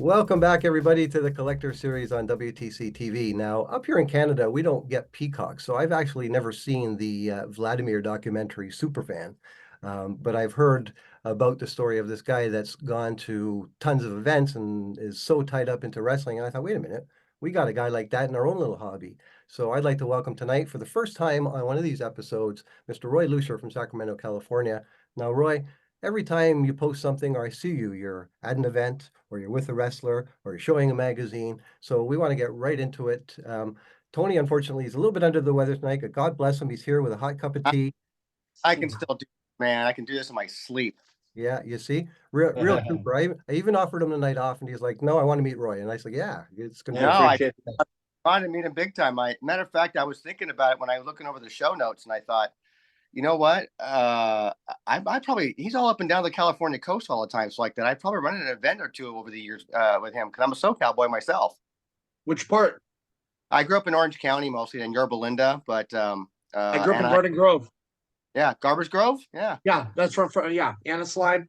Welcome back, everybody, to the Collector Series on WTCtv. Now, up here in Canada, we don't get peacocks, so I've actually never seen the Vladimir documentary Superfan. But I've heard about the story of this guy that's gone to tons of events and is so tied up into wrestling. And I thought, wait a minute, we got a guy like that in our own little hobby. So I'd like to welcome tonight, for the first time on one of these episodes, Mr. Roy Lucier from Sacramento, California. Now, Roy, every time you post something or I see you, you're at an event or you're with a wrestler or you're showing a magazine. So we want to get right into it. Tony, unfortunately, is a little bit under the weather tonight, but God bless him. He's here with a hot cup of I, tea. I can still do it, man. I can do this in my sleep. Yeah, you see, real trooper. I even offered him the night off, and he's like, "No, I want to meet Roy." And I said, "Yeah, it's gonna No, be a great." I wanted to meet him big time. Matter of fact, I was thinking about it when I was looking over the show notes, and I thought, you know what? I probably he's all up and down the California coast all the time. So like that, I probably run an event or two over the years with him because I'm a SoCal boy myself. Which part? I grew up in Orange County mostly in Yorba Linda, but I grew up in and Garden Grove. yeah, Garbers Grove, yeah. Yeah, that's from yeah, Anna Slide.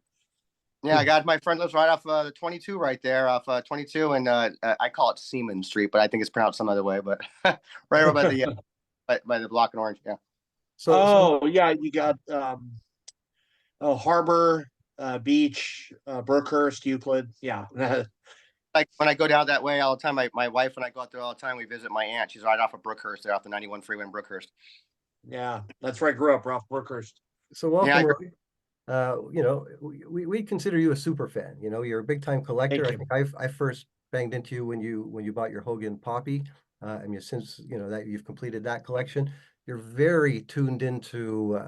Yeah, I got my friend lives right off the 22 right there, off 22, and I call it Seaman Street, but I think it's pronounced some other way. But right over by the by the block in Orange, yeah. So yeah, you got Harbor, Beach, Brookhurst, Euclid. Yeah. Like when I go down that way all the time, my wife and I go out there all the time. We visit my aunt. She's right off of Brookhurst, there off the 91 freeway in Brookhurst. Yeah, that's where I grew up, Ralph Brookhurst. So welcome, Yeah, Roy. We consider you a super fan. You're a big time collector. Thank I you. think I first banged into you when you bought your Hogan Poppy. I mean, since that you've completed that collection, you're very tuned into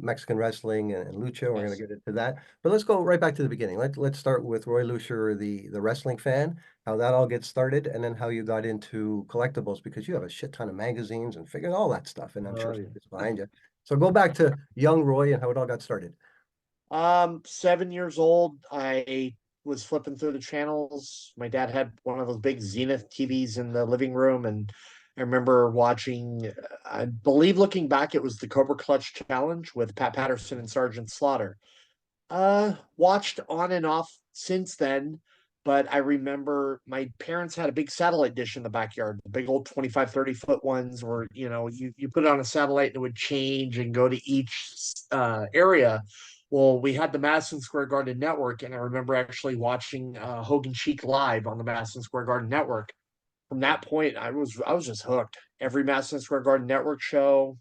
Mexican wrestling and lucha. We're going to Yes. get into that, but let's go right back to the beginning. Let's start with Roy Lucier, the wrestling fan, how that all gets started, and then how you got into collectibles because you have a shit ton of magazines and figure all that stuff, and I'm sure it's behind you. So go back to young Roy and how it all got started. 7 years old. I was flipping through the channels. My dad had one of those big Zenith TVs in the living room, and I remember watching. I believe, looking back, it was the Cobra Clutch Challenge with Pat Patterson and Sergeant Slaughter. Watched on and off since then, but I remember my parents had a big satellite dish in the backyard, the big old 25, 30-foot ones where, you put it on a satellite and it would change and go to each area. Well, we had the Madison Square Garden Network, and I remember actually watching Hogan Chic live on the Madison Square Garden Network. From that point, I was just hooked. Every Madison Square Garden Network show,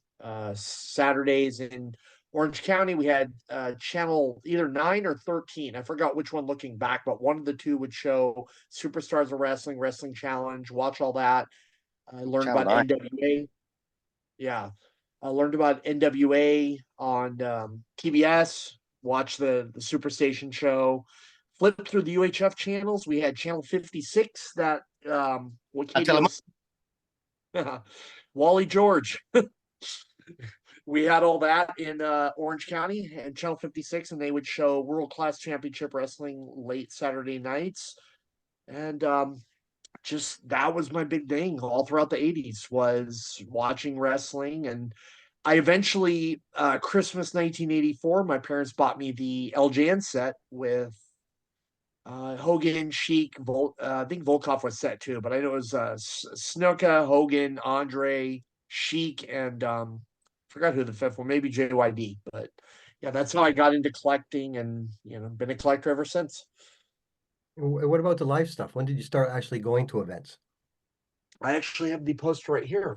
Saturdays in Orange County, we had channel either 9 or 13. I forgot which one looking back, but one of the two would show Superstars of Wrestling, Wrestling Challenge, watch all that. I learned Channel about 9. NWA. Yeah. I learned about NWA on TBS, watched the Superstation show, flipped through the UHF channels. We had channel 56 that what I tell him, KDO's Wally George. We had all that in Orange County and Channel 56, and they would show World Class Championship Wrestling late Saturday nights. And just that was my big thing all throughout the 80s was watching wrestling. And I eventually, Christmas 1984, my parents bought me the LJN set with Hogan, Sheik, I think Volkov was set too, but I know it was Snuka, Hogan, Andre, Sheik, and forgot who the fifth one, maybe JYD. But yeah, that's how I got into collecting, and been a collector ever since. What about the live stuff? When did you start actually going to events? I actually have the poster right here.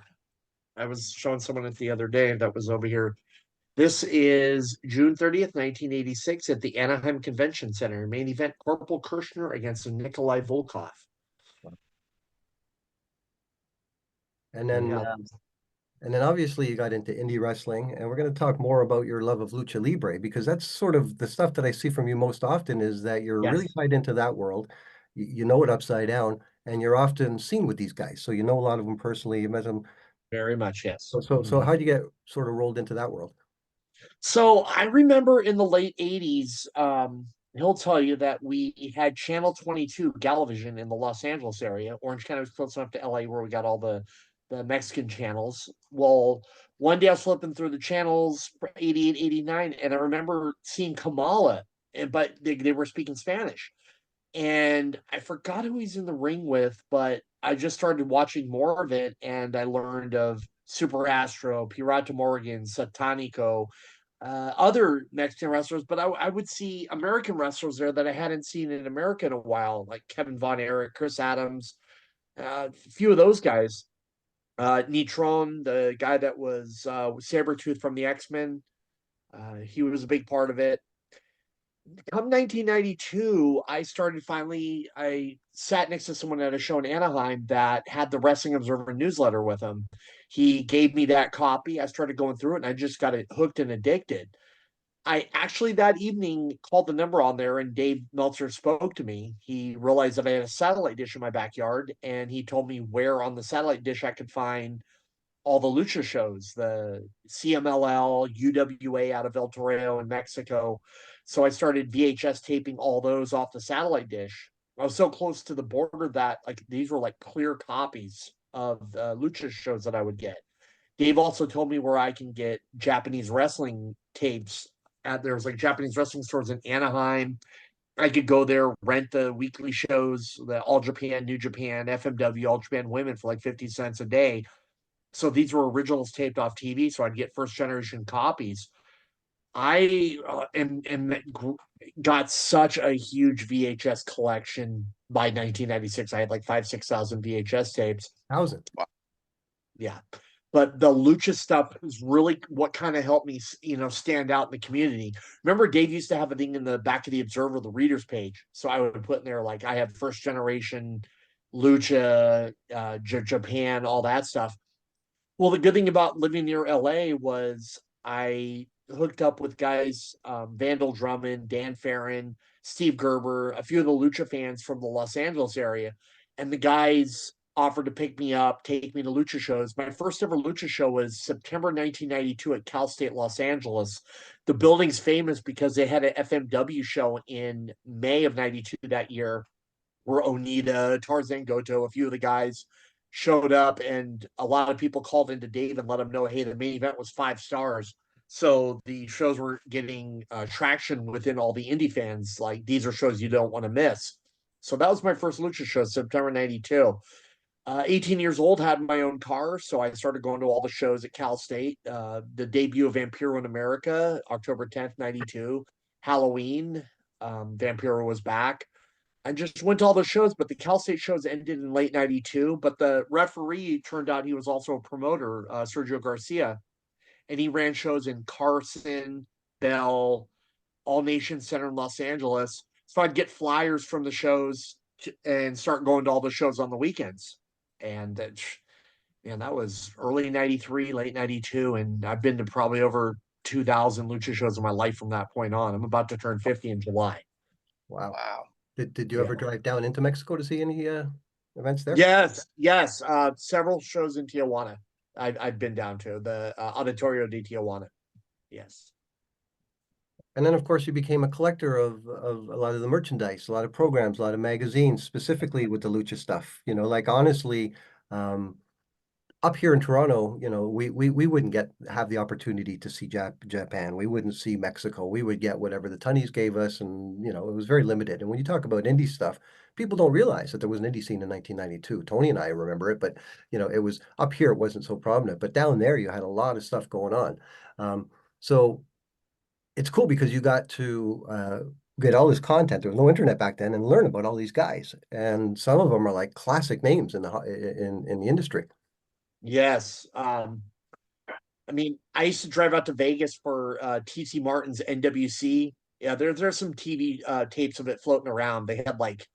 I was showing someone it the other day that was over here. This is June 30th, 1986 at the Anaheim Convention Center. Main event, Corporal Kirshner against Nikolai Volkov. And then, Yeah. and then obviously you got into indie wrestling, and we're going to talk more about your love of Lucha Libre because that's sort of the stuff that I see from you most often is that you're really Yes. tied into that world. You know it upside down, and you're often seen with these guys. So you know a lot of them personally. You met them. Very much, yes. So how'd you get sort of rolled into that world? So I remember in the late 80s, he'll tell you that we had Channel 22 Galavision in the Los Angeles area. Orange County was close enough to LA where we got all the Mexican channels. Well, one day I was flipping through the channels, 88, 89, and I remember seeing Kamala, but they were speaking Spanish. and I forgot who he's in the ring with, but I just started watching more of it, and I learned of Super Astro, Pirata Morgan, Satanico, other Mexican wrestlers, but I would see American wrestlers there that I hadn't seen in America in a while, like Kevin Von Erich, Chris Adams, a few of those guys. Nitron, the guy that was Sabretooth from the X-Men, he was a big part of it. Come 1992, I sat next to someone at a show in Anaheim that had the Wrestling Observer newsletter with him. He gave me that copy. I started going through it and I just got it hooked and addicted. I actually that evening called the number on there and Dave Meltzer spoke to me. He realized that I had a satellite dish in my backyard and he told me where on the satellite dish I could find all the lucha shows, the CMLL, UWA out of El Toreo in Mexico. So I started VHS taping all those off the satellite dish. I was so close to the border that like these were like clear copies of the lucha shows that I would get. Dave also told me where I can get Japanese wrestling tapes. There's like Japanese wrestling stores in Anaheim. I could go there, rent the weekly shows, the All Japan, New Japan, FMW, All Japan Women for like 50 cents a day. So these were originals taped off TV, so I'd get first generation copies. I got such a huge VHS collection by 1996. I had like 6,000 VHS tapes. 1,000. Yeah, but the lucha stuff is really what kind of helped me, stand out in the community. Remember, Dave used to have a thing in the back of the Observer, the readers page. So I would put in there like I have first generation lucha, Japan, all that stuff. Well, the good thing about living near LA was I hooked up with guys, Vandal Drummond, Dan Farron, Steve Gerber, a few of the Lucha fans from the Los Angeles area. And the guys offered to pick me up, take me to Lucha shows. My first ever Lucha show was September 1992 at Cal State Los Angeles. The building's famous because they had an FMW show in May of 92 that year where Onita, Tarzan Goto, a few of the guys showed up, and a lot of people called into Dave and let him know, hey, the main event was 5 stars. So the shows were getting traction within all the indie fans. Like these are shows you don't want to miss. So that was my first Lucha show, September 92. 18 years old, had my own car, so I started going to all the shows at Cal State. The debut of Vampiro in America, October 10th, 92. Halloween, Vampiro was back. I just went to all the shows, but the Cal State shows ended in late 92. But the referee turned out he was also a promoter, Sergio Garcia, and he ran shows in Carson, Bell, All Nation Center in Los Angeles. So I'd get flyers from the shows and start going to all the shows on the weekends. And that was early 93, late 92. And I've been to probably over 2,000 Lucha shows in my life from that point on. I'm about to turn 50 in July. Wow. Wow. Did you Yeah. ever drive down into Mexico to see any events there? Yes. Several shows in Tijuana. I've been down to the Auditorio de Tijuana. Yes. And then, of course, you became a collector of a lot of the merchandise, a lot of programs, a lot of magazines, specifically with the lucha stuff. Like honestly, up here in Toronto, we wouldn't have the opportunity to see Japan. We wouldn't see Mexico. We would get whatever the Tunnies gave us, and it was very limited. And when you talk about indie stuff, people don't realize that there was an indie scene in 1992. Tony and I remember it, but it was up here. It wasn't so prominent, but down there, you had a lot of stuff going on. So it's cool because you got to get all this content. There was no internet back then, and learn about all these guys. And some of them are like classic names in the industry. Yes. I mean, I used to drive out to Vegas for TC Martin's NWC. Yeah, there's some TV tapes of it floating around. They had like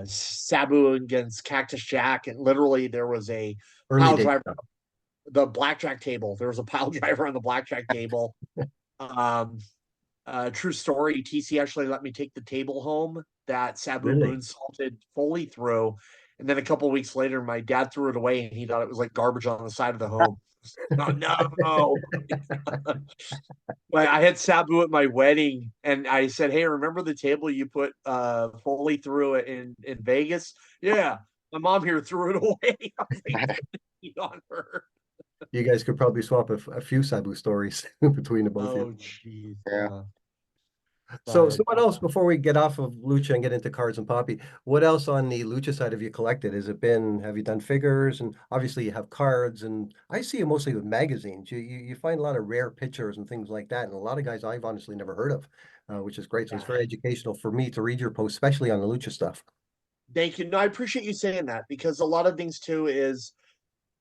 Sabu against Cactus Jack, and literally there was a Early pile days. driver, the blackjack table. There was a pile driver on the blackjack table. Um, true story. TC actually let me take the table home that Sabu Really? moonsaulted Foley through, and then a couple of weeks later, my dad threw it away, and he thought it was like garbage on the side of the home. Oh no! Like I had Sabu at my wedding, and I said, "Hey, remember the table you put Foley through it in Vegas?" Yeah, my mom here threw it away. I was like, on her. You guys could probably swap a few Sabu stories between the both of you. Oh, jeez. Yeah. So But what else before we get off of Lucha and get into cards and Poppy? What else on the Lucha side have you collected? Have you done figures? And obviously you have cards, and I see you mostly with magazines. You find a lot of rare pictures and things like that, and a lot of guys I've honestly never heard of, which is great. So it's yeah, very educational for me to read your posts, especially on the Lucha stuff. thank you. No, I appreciate you saying that because a lot of things too is,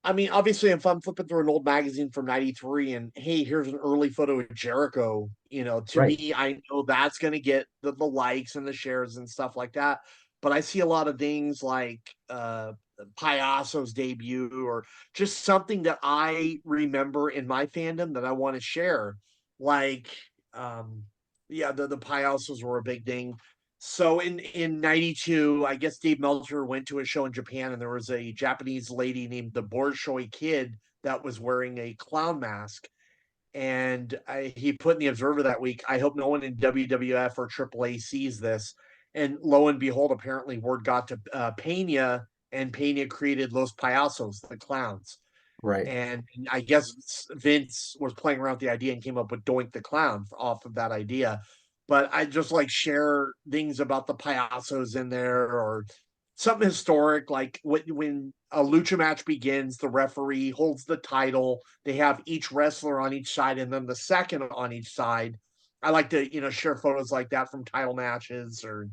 I mean, obviously, if I'm flipping through an old magazine from '93 and hey, here's an early photo of Jericho, to Right. me, I know that's going to get the likes and the shares and stuff like that. But I see a lot of things like Payaso's debut or just something that I remember in my fandom that I want to share. Like, um, yeah, the Payasos were a big thing. So in '92, I guess Dave Meltzer went to a show in Japan, and there was a Japanese lady named the Bolshoi Kid that was wearing a clown mask. And he put in the Observer that week, I hope no one in WWF or AAA sees this. And lo and behold, apparently word got to Pena, and Pena created Los Payasos, the clowns. Right. And I guess Vince was playing around with the idea and came up with Doink the Clown off of that idea. But I just like share things about the payasos in there or something historic, like when a lucha match begins, the referee holds the title. They have each wrestler on each side and then the second on each side. I like to, share photos like that from title matches or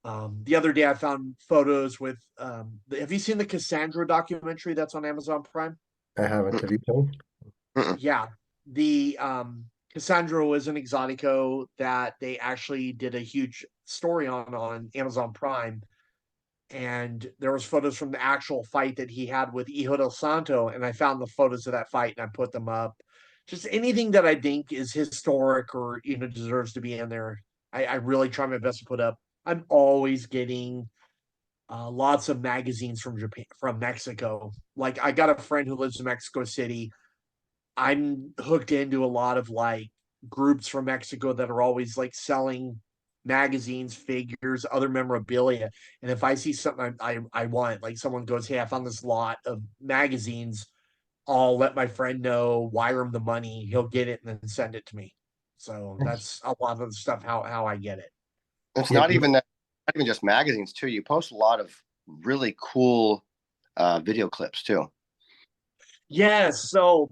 the other day I found photos with have you seen the Cassandra documentary that's on Amazon Prime? I haven't. Have you done? Mm-mm. Yeah. The Cassandra was an exotico that they actually did a huge story on Amazon Prime. And there was photos from the actual fight that he had with Hijo del Santo, and I found the photos of that fight and I put them up. Just anything that I think is historic or deserves to be in there. I really try my best to put up. I'm always getting lots of magazines from Japan, from Mexico. Like I got a friend who lives in Mexico City. I'm hooked into a lot of like groups from Mexico that are always like selling magazines, figures, other memorabilia. And if I see something I want, like someone goes, "Hey, I found this lot of magazines," I'll let my friend know, wire him the money, he'll get it and then send it to me. So Nice. that's a lot of the stuff how I get it. It's Yeah. not even that, not even just magazines too. You post a lot of really cool video clips too. Yes. So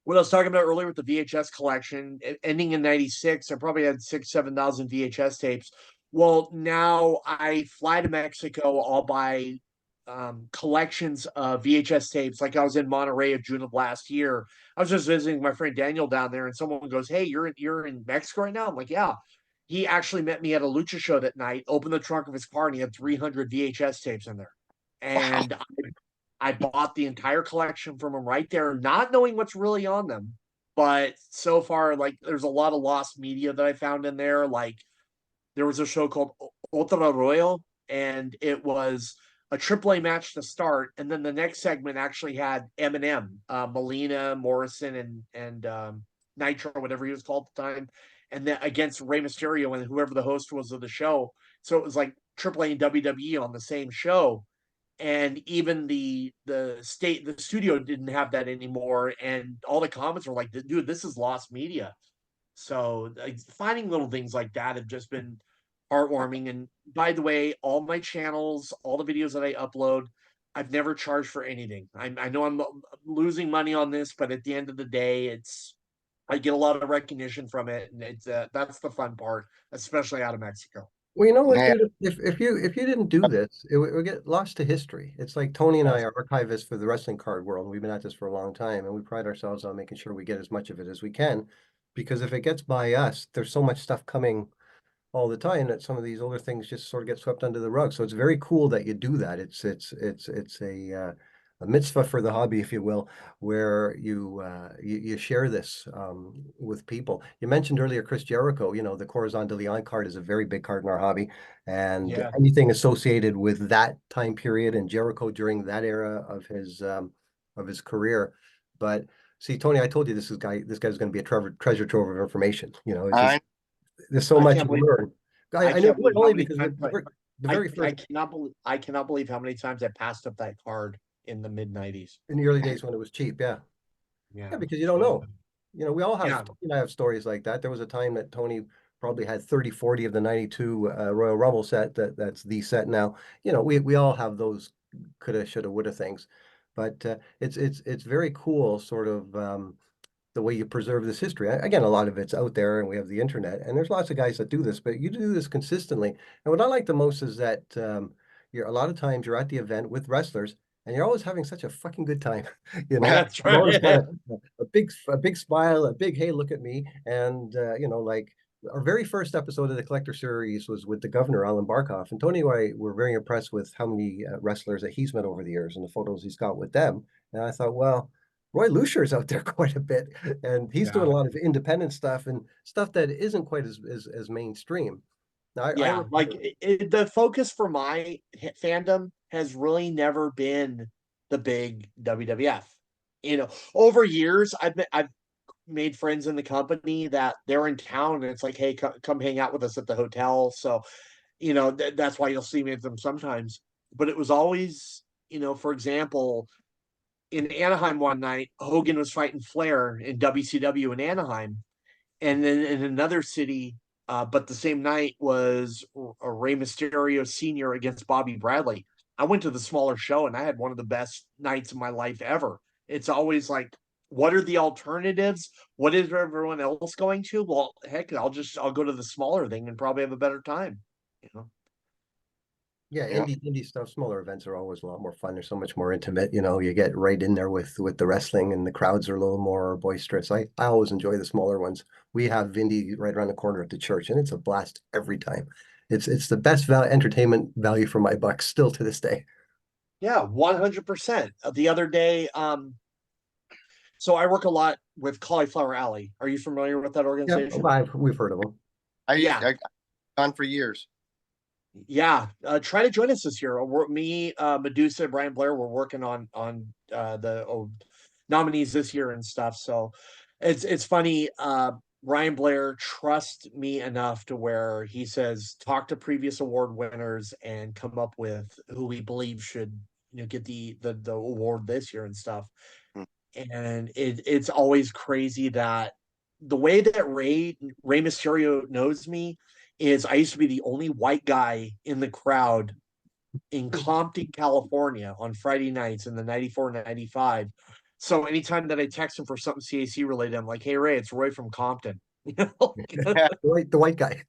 what I was talking about earlier with the VHS collection, ending in '96, I probably had 7,000 VHS tapes. Well, now I fly to Mexico, I'll buy collections of VHS tapes. Like I was in Monterey of June of last year. I was just visiting my friend Daniel down there, and someone goes, "Hey, you're in Mexico right now?" I'm like, "Yeah." He actually met me at a lucha show that night, opened the trunk of his car, and he had 300 VHS tapes in there. Wow. And I bought the entire collection from him right there, not knowing what's really on them. But so far, like, there's a lot of lost media that I found in there. Like, there was a show called Otra Royal, and it was a AAA match to start, and then the next segment actually had Eminem, Melina, Morrison, and Nitro, whatever he was called at the time, and then against Rey Mysterio and whoever the host was of the show. So it was like AAA and WWE on the same show, and even the studio didn't have that anymore, and all the comments were like, "Dude, this is lost media." So like, finding little things like that have just been heartwarming. And by the way, all my channels, all the videos that I upload, I've never charged for anything. I know I'm losing money on this, but at the end of the day, I get a lot of recognition from it, and it's that's the fun part, especially out of Mexico. Well, you know what, Yeah. dude? If you didn't do this, it would get lost to history. It's like Tony and I Yes. are archivists for the wrestling card world. We've been at this for a long time, and we pride ourselves on making sure we get as much of it as we can. Because if it gets by us, there's so much stuff coming all the time that some of these older things just sort of get swept under the rug. So it's very cool that you do that. It's a mitzvah for the hobby, if you will, where you share this with people. You mentioned earlier Chris Jericho. The Corazon de Leon card is a very big card in our hobby, and Yeah. anything associated with that time period and Jericho during that era of his career. But see, Tony, I told you this guy's going to be a treasure trove of information. It's just I there's so I much can't to believe learn. I I know can't it believe how only many because times the very first I cannot believe how many times I passed up that card in the mid '90s. in the early days when it was cheap, yeah. Yeah, Yeah. because you don't So know. We all have yeah. Tony and I have stories like that. There was a time that Tony probably had 30, 40 of the 92 Royal Rumble set. That's the set now. You know, we all have those coulda, shoulda, woulda things, but it's very cool, sort of the way you preserve this history. Again, a lot of it's out there, and we have the internet, and there's lots of guys that do this, but you do this consistently. And what I like the most is that you're a lot of times you're at the event with wrestlers, and you're always having such a fucking good time. You know, That's you've always got right. a big smile, a big hey, look at me, and you know, like our very first episode of the Collector Series was with the Governor, Alan Barkoff, and Tony and I were very impressed with how many wrestlers that he's met over the years and the photos he's got with them. And I thought, well, Roy Lucier's out there quite a bit, and he's doing Yeah. a lot of independent stuff and stuff that isn't quite as mainstream. Now, I Yeah, like the focus for my fandom has really never been the big WWF. You know, over years, I've made friends in the company that they're in town, and it's like, hey, come hang out with us at the hotel. So, you know, that's why you'll see me with them sometimes. But it was always, you know, for example, in Anaheim one night, Hogan was fighting Flair in WCW in Anaheim, and then in another city, but the same night was a Rey Mysterio Sr. against Bobby Bradley. I went to the smaller show and I had one of the best nights of my life ever. It's always like, what are the alternatives? What is everyone else going to? Well, heck, I'll go to the smaller thing and probably have a better time. You know? Yeah, Yeah. indie stuff, smaller events are always a lot more fun. They're so much more intimate. You know, you get right in there with the wrestling, and the crowds are a little more boisterous. I always enjoy the smaller ones. We have Indy right around the corner at the church, and it's a blast every time. It's the best entertainment value for my buck still to this day. Yeah, 100%. The other day, so I work a lot with Cauliflower Alley. Are you familiar with that Yeah, organization? we've heard of them. Yeah, I've gone for years. yeah. Try to join us this year. Me, Medusa, Brian Blair, we're working on the nominees this year and stuff. So it's funny. Ryan Blair trusts me enough to where he says talk to previous award winners and come up with who we believe should, you know, get the award this year and stuff. Hmm. And it's always crazy that the way that Rey Mysterio knows me is I used to be the only white guy in the crowd in Compton, California on Friday nights in the 94, 95. So anytime that I text him for something CAC related, I'm like, hey Ray, it's Roy from Compton. You know? The white guy.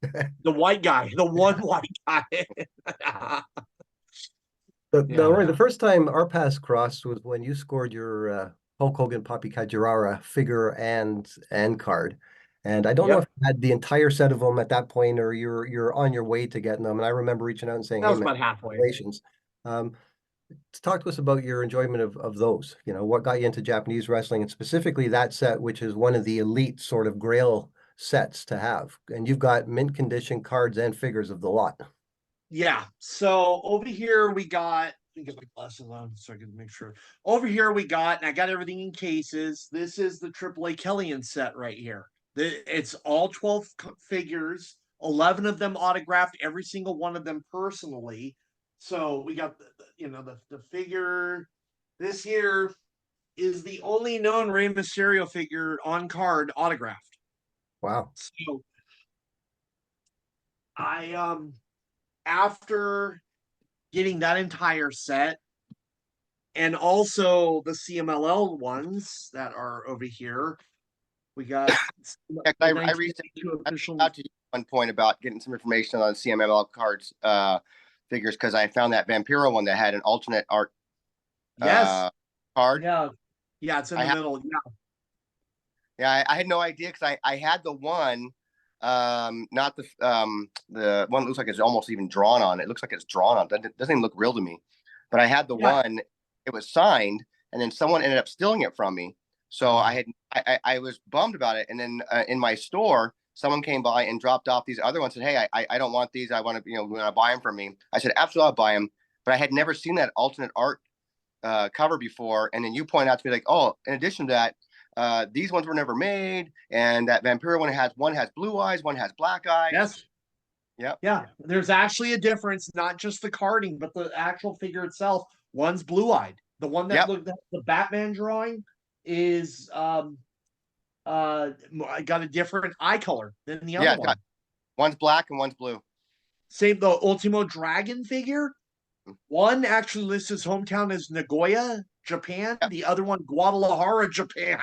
The white guy, the one white guy. Yeah. The first time our paths crossed was when you scored your Hulk Hogan Papi Kajirara figure and card. And I don't know if Yep. you had the entire set of them at that point, or you're on your way to getting them. And I remember reaching out and saying, That "Hey was man, about halfway. congratulations." Um, Talk to us about your enjoyment of those. You know, what got you into Japanese wrestling, and specifically that set, which is one of the elite sort of grail sets to have. And you've got mint condition cards and figures of the lot. Yeah. So over here we got, let me get my glasses on so I can make sure. Over here we got, and I got everything in cases. This is the AAA Kellyan set right here. It's all 12 figures, 11 of them autographed, every single one of them personally. So we got the figure. This here is the only known Rey Mysterio figure on card autographed. Wow. So I after getting that entire set and also the CMLL ones that are over here. We got Yeah, the I recently 1992 official. out to you at one point about getting some information on CMML cards figures, because I found that Vampiro one that had an alternate art Yes. card. Yeah. Yeah, it's in the middle. Yeah. Yeah, I had no idea, because I had the one, not the one that looks like it's almost even drawn on. It looks like it's drawn on. It doesn't even look real to me. But I had the one, it was signed, and then someone ended up stealing it from me. So I was bummed about it. And then in my store, someone came by and dropped off these other ones. Said, "Hey, I don't want these. I want to, want to buy them from me." I said, "Absolutely, I'll buy them." But I had never seen that alternate art cover before. And then you point out to me like, "Oh, in addition to that, these ones were never made, and that Vampiro one has blue eyes, one has black eyes." Yes. Yep. Yeah. There's actually a difference, not just the carding, but the actual figure itself. One's blue-eyed. The one that looked at the Batman drawing is got a different eye color than the other one. One's black and one's blue. Same, the Ultimo Dragon figure. One actually lists his hometown as Nagoya, Japan. Yep. The other one, Guadalajara, Japan.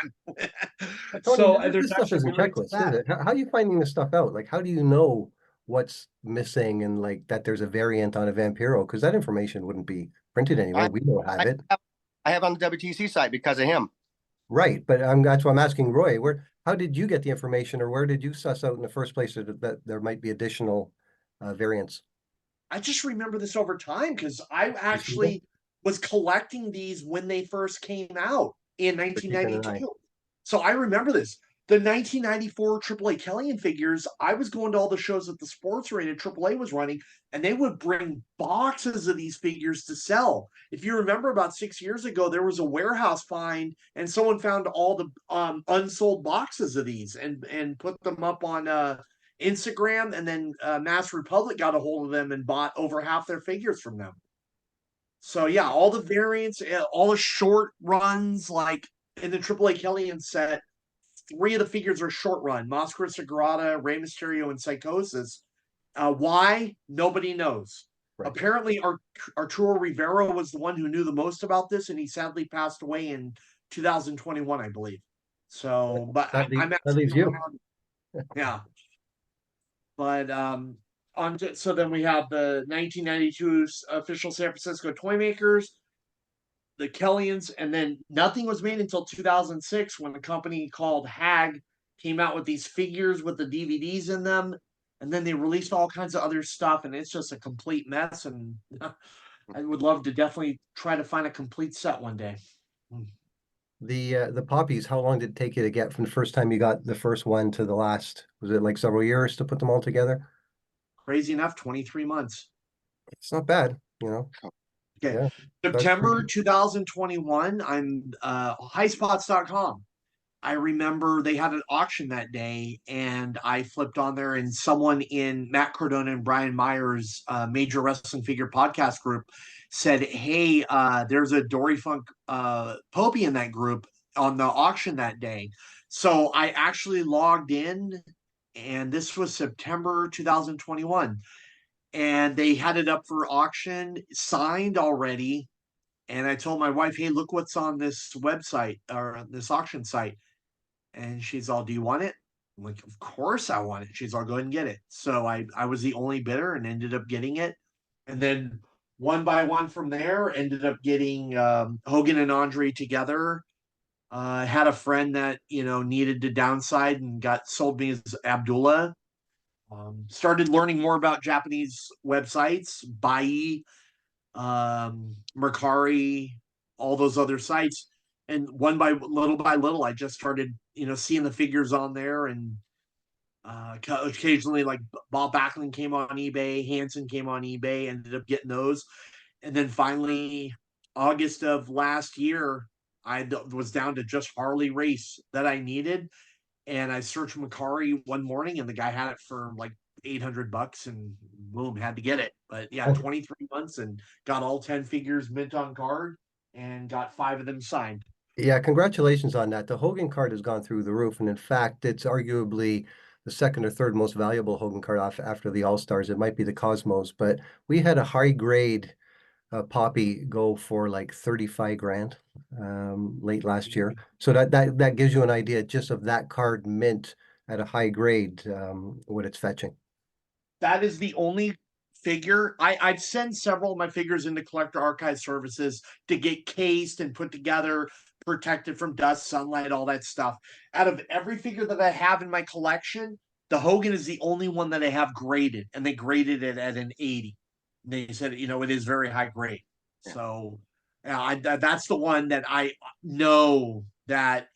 Tony, So this there's stuff actually isn't variants of checklist, is that. it? How are you finding this stuff out? Like, how do you know what's missing and like that there's a variant on a Vampiro? Because that information wouldn't be printed anywhere. I, We don't have I it. have, I have on the WTC site because of him. Right, but that's why I'm asking Roy, how did you get the information or where did you suss out in the first place that there might be additional variants? I just remember this over time because I You see them? actually was collecting these when they first came out in For keeping an eye. 1992. So I remember this. The 1994 AAA Kellyan figures, I was going to all the shows that the Sports Rated AAA was running, and they would bring boxes of these figures to sell. If you remember, about 6 years ago, there was a warehouse find, and someone found all the unsold boxes of these and put them up on Instagram, and then Mass Republic got a hold of them and bought over half their figures from them. So yeah, all the variants, all the short runs, like in the AAA Kellyan set, 3 of the figures are short run: Mosquera Sagrada, Rey Mysterio, and Psychosis. Why? Nobody knows. Right. Apparently, Arturo Rivera was the one who knew the most about this, and he sadly passed away in 2021, I believe. So, but I'm That leaves asking you. around. Yeah. But so then we have the 1992 official San Francisco toy makers, the Kellyans, and then nothing was made until 2006 when a company called Hag came out with these figures with the DVDs in them, and then they released all kinds of other stuff, and it's just a complete mess. And I would love to definitely try to find a complete set one day. The poppies, how long did it take you to get from the first time you got the first one to the last? Was it like several years to put them all together? Crazy enough, 23 months. It's not bad, you know. Okay. Yeah, that's September pretty 2021, I'm highspots.com. I remember they had an auction that day, and I flipped on there, and someone in Matt Cardona and Brian Meyer's Major Wrestling Figure podcast group said, "Hey, there's a Dory Funk Popey in that group on the auction that day." So I actually logged in, and this was September 2021, and they had it up for auction, signed already. And I told my wife, "Hey, look what's on this website or this auction site." And she's all, "Do you want it?" I'm like, "Of course I want it." She's all, "Go ahead and get it." So I was the only bidder and ended up getting it. And then one by one from there, ended up getting Hogan and Andre together. Had a friend that, needed to downside and sold me as Abdullah. Started learning more about Japanese websites, Bai, Mercari, all those other sites. And one by little, I just started, seeing the figures on there, and occasionally, like Bob Backlund came on eBay, Hansen came on eBay, ended up getting those. And then finally, August of last year, I was down to just Harley Race that I needed. And I searched Mercari one morning, and the guy had it for like $800, and boom, had to get it. But yeah, good. 23 months and got all 10 figures mint on card and got 5 of them signed. Yeah, congratulations on that. The Hogan card has gone through the roof, and in fact, it's arguably the second or third most valuable Hogan card off after the All-Stars. It might be the Cosmos, but we had a high grade Poppy go for like 35 grand late last year. So that gives you an idea just of that card mint at a high grade, what it's fetching. That is the only figure. I've sent several of my figures into collector archive services to get cased and put together, protected from dust, sunlight, all that stuff. Out of every figure that I have in my collection, the Hogan is the only one that I have graded, and they graded it at an 80. They said, it is very high grade. Yeah. So that's the one that I know that,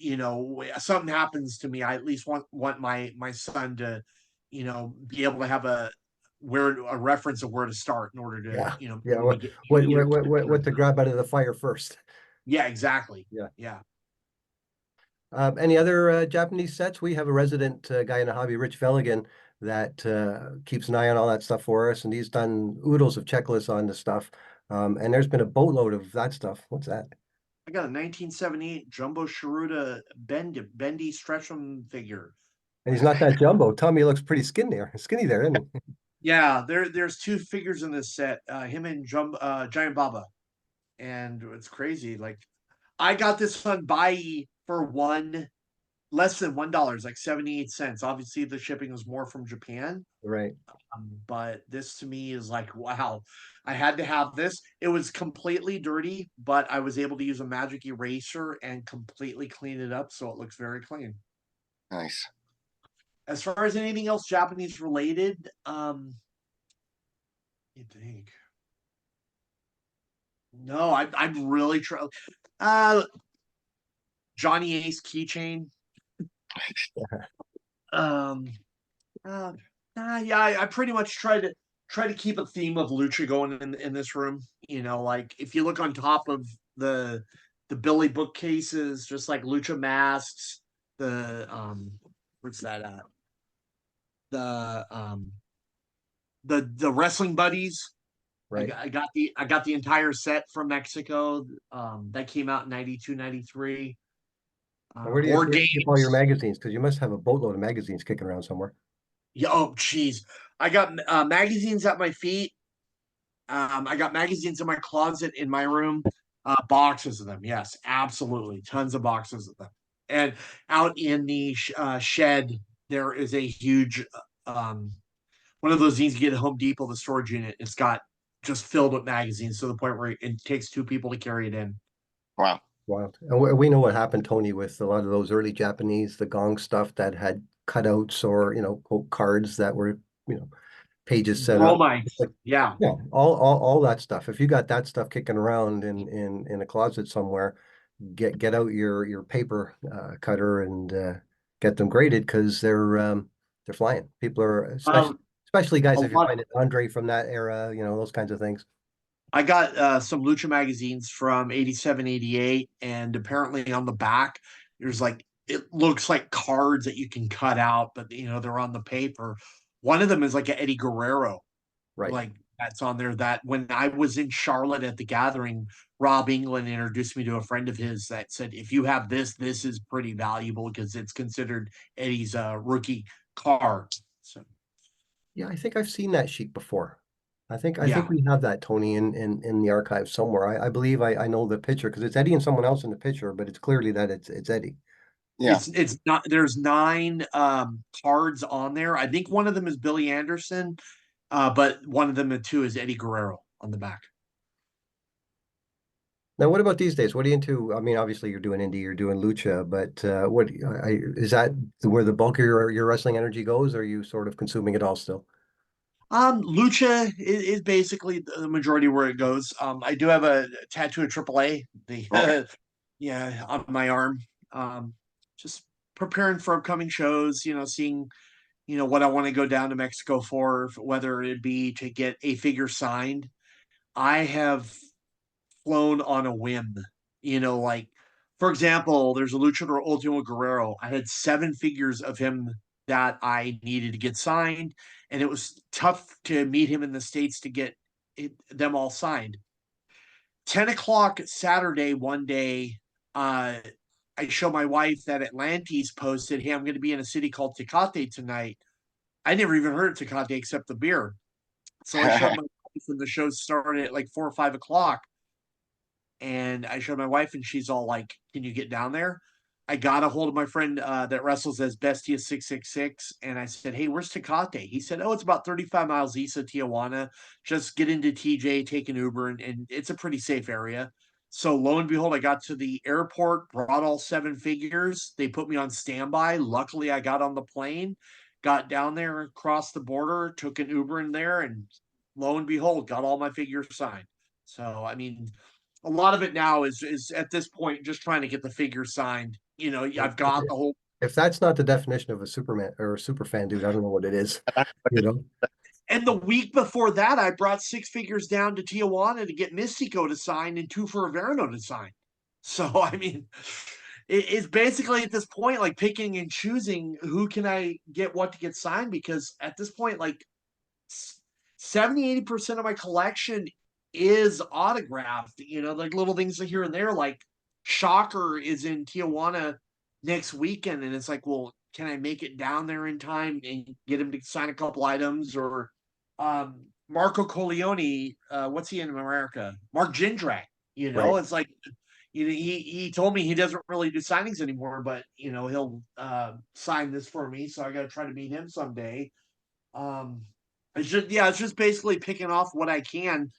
something happens to me, I at least want my son to, be able to have a reference of where to start in order to, Yeah. Yeah. get What to grab out of the fire first. Yeah, exactly. Yeah. Yeah. Any other Japanese sets? We have a resident guy in the hobby, Rich Felligan, that keeps an eye on all that stuff for us, and he's done oodles of checklists on the stuff. And there's been a boatload of that stuff. What's that? I got a 1978 Jumbo Sharuda Bendy Stretchum figure. And he's not that jumbo. Tommy looks pretty skinny there, isn't he? Yeah, there's two figures in this set, him and Giant Baba, and it's crazy. Like I got this on Buy for less than $1, like 78 cents. Obviously, the shipping was more from Japan. Right. But this to me is like, wow, I had to have this. It was completely dirty, but I was able to use a magic eraser and completely clean it up, so it looks very clean. Nice. As far as anything else Japanese related, you think? No, I'm really trying. Johnny Ace keychain. Um, uh, yeah, I pretty much try to keep a theme of lucha going in this room. You know, like if you look on top of the the Billy bookcases, just like lucha masks, the what's that at? The the wrestling buddies. Right. I got the entire set from Mexico. That came out in 92, 93. And where do you Board where do you keep all your games. magazines? Because you must have a boatload of magazines kicking around somewhere. Yeah, oh, jeez. I got magazines at my feet. I got magazines in my closet in my room. Boxes of them. Yes, absolutely. Tons of boxes of them. And out in the shed, there is a huge one of those things you get at Home Depot, the storage unit. It's got just filled with magazines to the point where it takes two people to carry it in. Wow. Wild. And we know what happened, Tony, with a lot of those early Japanese, the gong stuff that had cutouts or, quote cards that were, pages set up. It's Bromides. like, Yeah. yeah, all that stuff. If you got that stuff kicking around in a closet somewhere, get out your paper cutter and get them graded because they're flying. People are Um, especially a guys if you're lot finding Andre from that era, those kinds of things. I got some Lucha magazines from 87, 88, and apparently on the back, there's like, it looks like cards that you can cut out, but they're on the paper. One of them is like an Eddie Guerrero, Right. like that's on there. That when I was in Charlotte at the gathering, Rob England introduced me to a friend of his that said, if you have this is pretty valuable because it's considered Eddie's rookie card. So, Yeah, I think I've seen that sheet before. I think yeah. we have that, Tony, in the archive somewhere. I believe I know the picture because it's Eddie and someone else in the picture, but it's clearly that it's Eddie. Yeah. It's not, there's nine cards on there. I think one of them is Billy Anderson, but one of them too is Eddie Guerrero on the back. Now, what about these days? What are you into? I mean, obviously you're doing indie, you're doing lucha, but is that where the bulk of your wrestling energy goes? Or are you sort of consuming it all still? Lucha is basically the majority where it goes. I do have a tattoo of AAA, Okay. yeah, on my arm. Just preparing for upcoming shows, seeing, what I want to go down to Mexico for, whether it be to get a figure signed. I have flown on a whim. Like for example, there's a Luchador Ultimo Guerrero. I had 7 figures of him that I needed to get signed, and it was tough to meet him in the States to get them all signed. 10 o'clock Saturday, one day, uh, I show my wife that Atlantis posted, "Hey, I'm going to be in a city called Tecate tonight." I never even heard of Tecate except the beer. So I showed my wife, and the show started at like 4 or 5 o'clock. And I showed my wife, and she's all like, "Can you get down there?" I got a hold of my friend that wrestles as Bestia 666, and I said, "Hey, where's Tecate?" He said, "Oh, it's about 35 miles east of Tijuana. Just get into TJ, take an Uber, and it's a pretty safe area." So lo and behold, I got to the airport, brought all 7 figures. They put me on standby. Luckily, I got on the plane, got down there, across the border, took an Uber in there, and lo and behold, got all my figures signed. So I mean, a lot of it now is at this point just trying to get the figure signed. I've got the whole. If that's not the definition of a Superman or a super fan, dude, I don't know what it is. You know? And the week before that, I brought 6 figures down to Tijuana to get Mystico to sign and 2 for Averno to sign. So I mean, it's basically at this point like picking and choosing who can I get what to get signed, because at this point, like 70-80% of my collection is autographed, like little things here and there. Like Shocker is in Tijuana next weekend, and it's like, well, can I make it down there in time and get him to sign a couple items? Or Marco Corleone, what's he in America? Mark Jindrak. Right. It's like he told me he doesn't really do signings anymore, but he'll sign this for me, so I got to try to meet him someday. Um, it's just basically picking off what I can.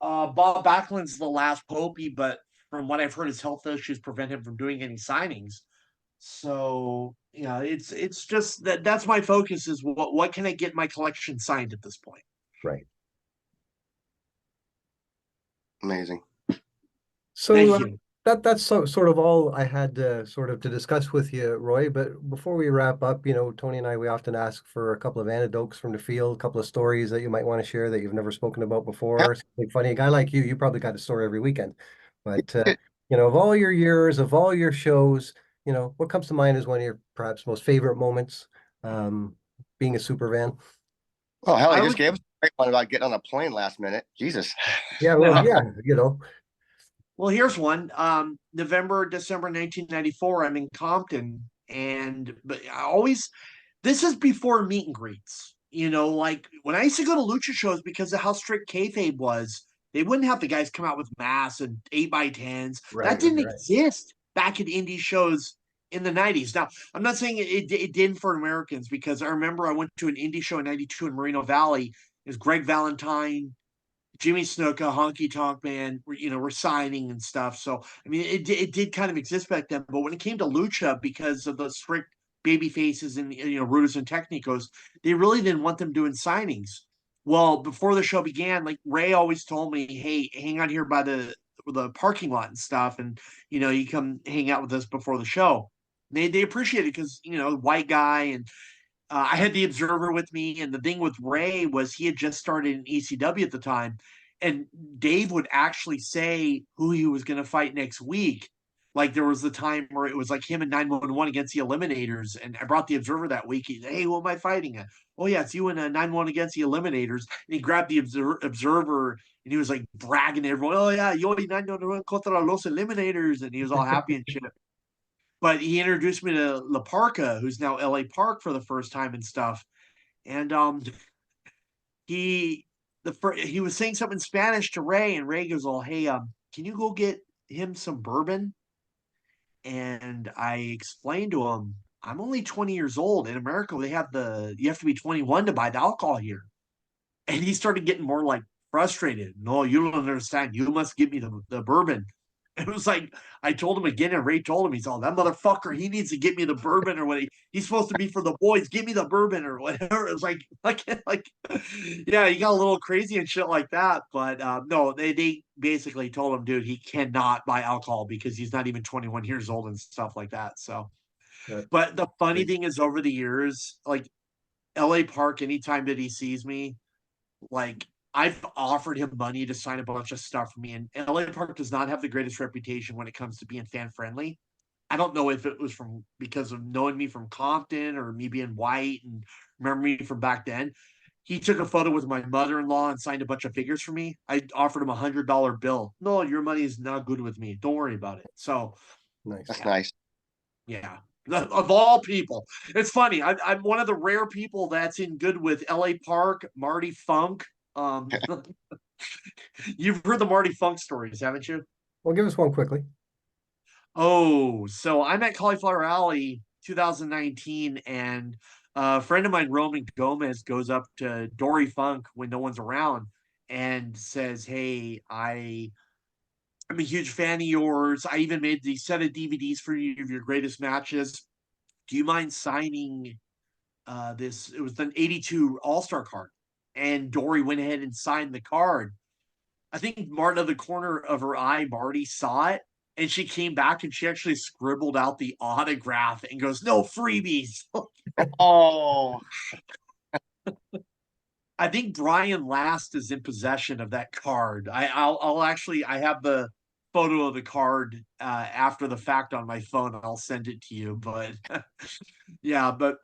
Bob Backlund's the last Popey, but from what I've heard, his health issues prevent him from doing any signings. So it's just that's my focus is what can I get my collection signed at this point. Right. Amazing. So Thank you. that's sort of all I had sort of to discuss with you, Roy. But before we wrap up, Tony and I, we often ask for a couple of anecdotes from the field, a couple of stories that you might want to share that you've never spoken about Yeah. before. Something funny. A guy like you probably got a story every weekend. But of all your years, of all your shows, what comes to mind is one of your perhaps most favorite moments, being a super fan. Oh, hell, he I just would, gave us a great one about getting on a plane last minute. Jesus. Yeah, well, yeah, well, here's one. December 1994. I'm in Compton, but I always this is before meet and greets. Like when I used to go to lucha shows, because of how strict kayfabe was, they wouldn't have the guys come out with masks and 8x10s. That right, didn't right. exist back at indie shows in the 90s. Now, I'm not saying it didn't for Americans, because I remember I went to an indie show in 92 in Moreno Valley. It was Greg Valentine, Jimmy Snuka, Honky Tonk Man, were signing and stuff. So, I mean, it did kind of exist back then. But when it came to Lucha, because of the strict baby faces and, Rudos and Technicos, they really didn't want them doing signings. Well, before the show began, like Ray always told me, hey, hang out here by the parking lot and stuff. And, you come hang out with us before the show. They appreciate it because, white guy, and I had the Observer with me, and the thing with Ray was he had just started in ECW at the time, and Dave would actually say who he was going to fight next week. Like there was the time where it was like him and 911 against the Eliminators, and I brought the Observer that week. He said, "Hey, who am I fighting at?" "Oh yeah, it's you and 911 against the Eliminators." And he grabbed the Observer, and he was like bragging to everyone, "Oh yeah, yo 911 contra los Eliminators," and he was all happy and shit. But he introduced me to La Parca, who's now LA Park for the first time and stuff. And he he was saying something in Spanish to Ray, and Ray goes, "Oh, hey, can you go get him some bourbon?" And I explained to him, I'm only 20 years old. In America, you have to be 21 to buy the alcohol here. And he started getting more like frustrated. "No, you don't understand. You must give me the bourbon." It was like I told him again, and Ray told him, he's all, "That motherfucker, he needs to get me the bourbon, or what he's supposed to be for the boys. Give me the bourbon or whatever." It was like yeah, he got a little crazy and shit like that. But no, they basically told him, dude, he cannot buy alcohol because he's not even 21 years old and stuff like that. So, That's but the funny great. thing is, over the years, like LA Park, anytime that he sees me, like I've offered him money to sign a bunch of stuff for me, and LA Park does not have the greatest reputation when it comes to being fan friendly. I don't know if it was because of knowing me from Compton or me being white and remember me from back then. He took a photo with my mother-in-law and signed a bunch of figures for me. I offered him $100 bill. "No, your money is not good with me. Don't worry about it." So Nice. That's yeah, nice. yeah. Of all people, it's funny. I'm one of the rare people that's in good with LA Park, Marty Funk. Um, you've heard the Marty Funk stories, haven't you? Well, give us one quickly. Oh, so I'm at Cauliflower Alley 2019, and a friend of mine, Roman Gomez, goes up to Dory Funk when no one's around and says, "Hey, I'm a huge fan of yours. I even made the set of DVDs for you of your greatest matches. Do you mind signing this?" It was an '82 All-Star card, and Dory went ahead and signed the card. I think Martin of the corner of her eye, Marty saw it, and she came back and she actually scribbled out the autograph and goes, "No freebies." Oh, I think Brian Last is in possession of that card. I'll actually, I have the photo of the card after the fact on my phone. I'll send it to you. But yeah, but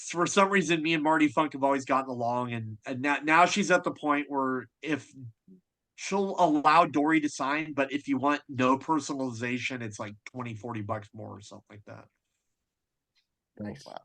for some reason, me and Marty Funk have always gotten along, and now she's at the point where if she'll allow Dory to sign, but if you want no personalization, it's like $20-40 more or something like that. Nice. wow.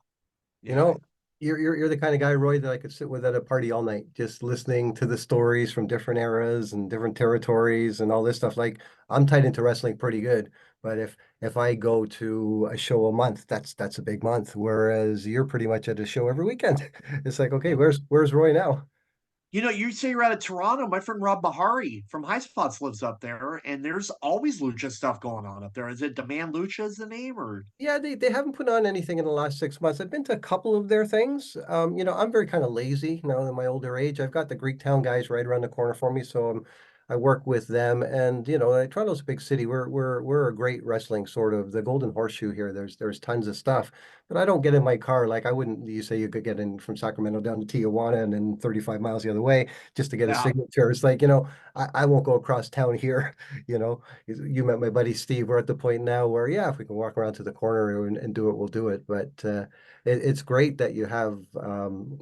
You Yeah. know, you're the kind of guy, Roy, that I could sit with at a party all night, just listening to the stories from different eras and different territories and all this stuff. Like I'm tied into wrestling pretty good, but if I go to a show a month, that's a big month. Whereas you're pretty much at a show every weekend. It's like, okay, Yeah. where's Roy now? You know, you say you're out of Toronto. My friend Rob Bahari from High Spots lives up there, and there's always lucha stuff going on up there. Is it Demand Lucha is the name, or Yeah, they haven't put on anything in the last 6 months. I've been to a couple of their things. I'm very kind of lazy now in my older age. I've got the Greektown guys right around the corner for me, so I work with them. And Toronto's a big city. We're a great wrestling sort of the Golden Horseshoe here. There's tons of stuff, but I don't get in my car like I wouldn't. You say you could get in from Sacramento down to Tijuana and then 35 miles the other way just to get a yeah, signature. It's like I won't go across town here. You know, you met my buddy Steve. We're at the point now where, yeah, if we can walk around to the corner and do it, we'll do it. But it's great that you have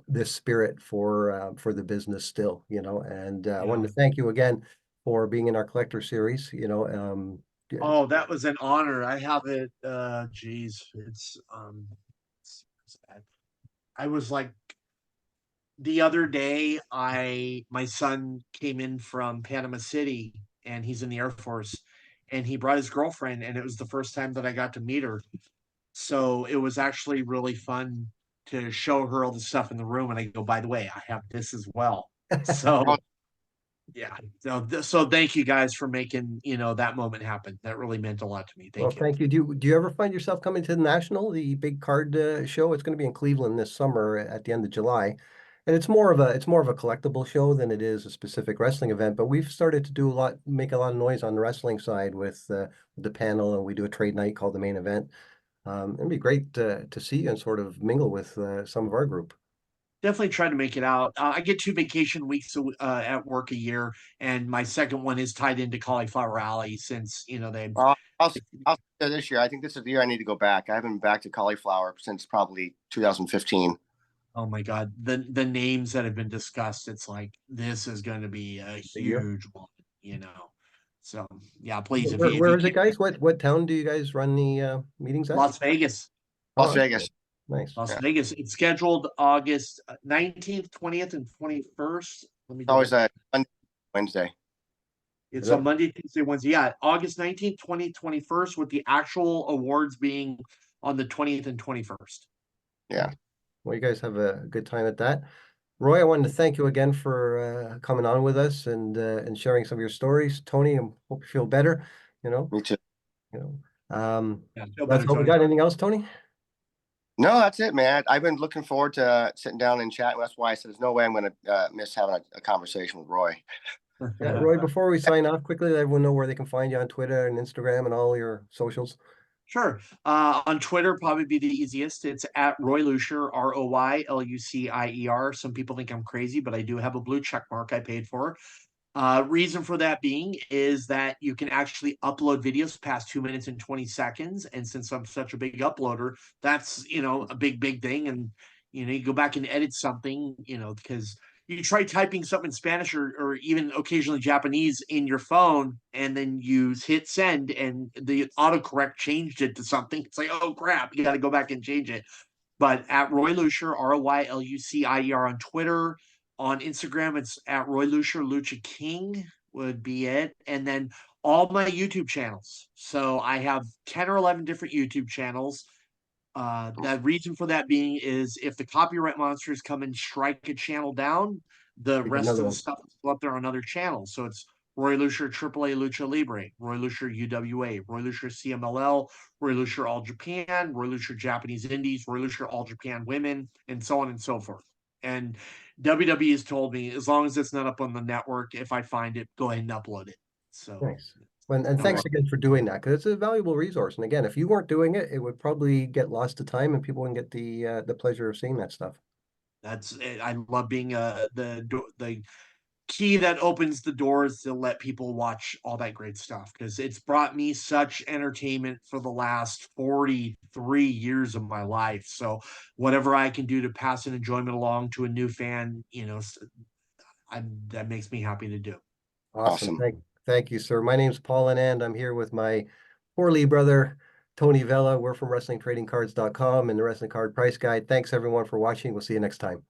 this spirit for the business still, And I yeah. wanted to thank you again for being in our collector series. Yeah, Oh, that was an honor. I have it. Geez, it's sad. I was like the other day. My son came in from Panama City, and he's in the Air Force, and he brought his girlfriend, and it was the first time that I got to meet her. So it was actually really fun to show her all the stuff in the room. And I go, by the way, I have this as well. Oh, So yeah. So thank you guys for making, that moment happen. That really meant a lot to me. Well, Thank you. thank you. Do you ever find yourself coming to the National, the big card show? It's going to be in Cleveland this summer at the end of July, and it's more of a collectible show than it is a specific wrestling event. But we've started to make a lot of noise on the wrestling side with the panel, and we do a trade night called the main event. It'd be great to see you and sort of mingle with some of our group. Definitely try to make it out. I get 2 vacation weeks at work a year, and my second one is tied into Cauliflower Alley since, they, I'll say this year. I think this is the year I need to go back. I haven't been back to cauliflower since probably 2015. oh my God, the names that have been discussed, it's like, this is going to be a Big year. huge one, you know. So yeah, please, if Where you is it, can, guys? What town do you guys run the meetings at? Las Vegas. Oh, Las excellent. Vegas. Nice. Las Yeah. Vegas. It's scheduled August 19th, 20th, and 21st. Let me It's always double check. a Wednesday. Is It's that on Monday, Tuesday, Wednesday. Yeah, August 19th, 20th, 21st, with the actual awards being on the 20th and 21st. Yeah. well, you guys have a good time at that. Roy, I wanted to thank you again for coming on with us and sharing some of your stories. Tony, I hope you feel better. You know, Me too. you know. Yeah, feel That's better, all we Tony. got. Anything else, Tony? No, that's it, man. I've been looking forward to sitting down and chatting. That's why I said there's no way I'm going to miss having a conversation with Roy. Yeah, Roy, before we sign off quickly, let everyone know where they can find you on Twitter and Instagram and all your socials. Sure. On Twitter, probably be the easiest. It's at Roy Lucier, RoyLucier. Some people think I'm crazy, but I do have a blue check mark I paid for. Reason for that being is that you can actually upload videos past 2 minutes and 20 seconds. And since I'm such a big uploader, that's, a big thing. And, you go back and edit something, because you try typing something in Spanish or even occasionally Japanese in your phone, and then you hit send and the autocorrect changed it to something. It's like, oh crap, you got to go back and change it. But at Roy Lucier, RoyLucier on Twitter. On Instagram, it's at Roy Lucier, Lucha King would be it. And then all my YouTube channels. So I have 10 or 11 different YouTube channels. The reason for that being is if the copyright monsters come and strike a channel down, the You got rest another of the one. stuff is up there on other channels. So it's Roy Lucier AAA Lucha Libre, Roy Lucier UWA, Roy Lucier CMLL, Roy Lucier All Japan, Roy Lucier Japanese Indies, Roy Lucier All Japan Women, and so on and so forth. And WWE has told me as long as it's not up on the network, if I find it, go ahead and upload it. So Nice. And no thanks worries. again for doing that because it's a valuable resource. And again, if you weren't doing it, it would probably get lost to time and people wouldn't get the pleasure of seeing that stuff. That's it. I love being the key that opens the doors to let people watch all that great stuff because it's brought me such entertainment for the last 43 years of my life. So whatever I can do to pass an enjoyment along to a new fan, that makes me happy to do. Awesome. Awesome. Thank you, sir. My name's Paul Anand. I'm here with my poor Lee brother, Tony Vela. We're from WrestlingTradingCards.com and the Wrestling Card Price Guide. Thanks everyone for watching. We'll see you next time.